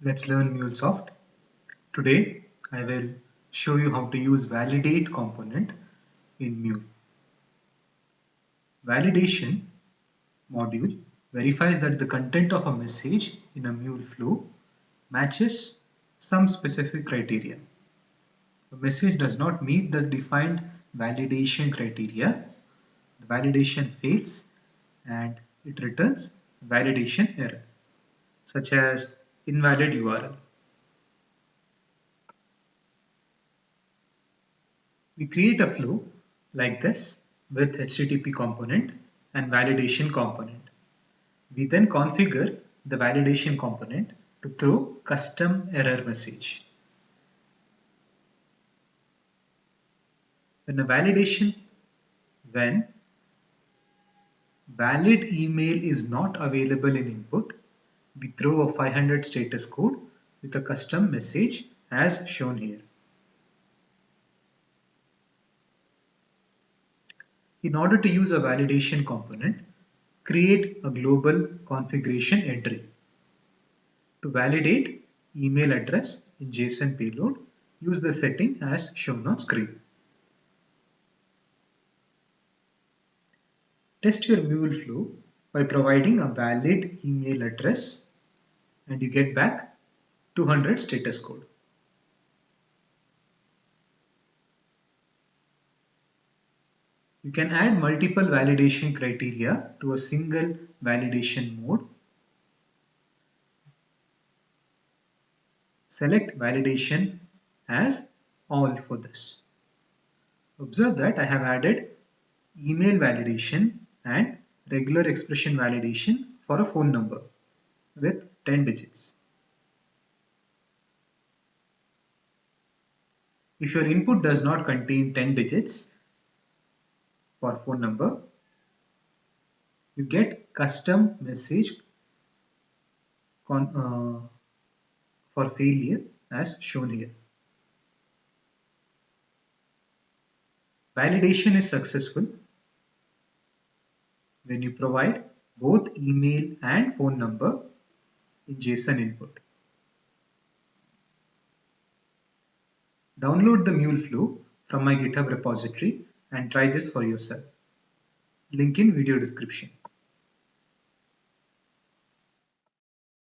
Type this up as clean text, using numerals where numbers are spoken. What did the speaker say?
Let's learn MuleSoft. Today I will show you how to use validate component in Mule. Validation module verifies that the content of a message in a Mule flow matches some specific criteria. A message does not meet the defined validation criteria. The validation fails and it returns validation error, such as invalid URL. We create a flow like this with HTTP component and validation component. We then configure the validation component to throw custom error message. When a validation, when valid email is not available in input, we throw a 500 status code with a custom message as shown here. In order to use a validation component, create a global configuration entry. To validate email address in JSON payload, use the setting as shown on screen. Test your mule flow by providing a valid email address and you get back 200 status code. You can add multiple validation criteria to a single validation mode. Select validation as all for this. Observe that I have added email validation and regular expression validation for a phone number with 10 digits. If your input does not contain 10 digits for phone number, you get custom message for failure as shown here. Validation is successful when you provide both email and phone number in JSON input. Download the mule flow from my GitHub repository and try this for yourself. Link in video description.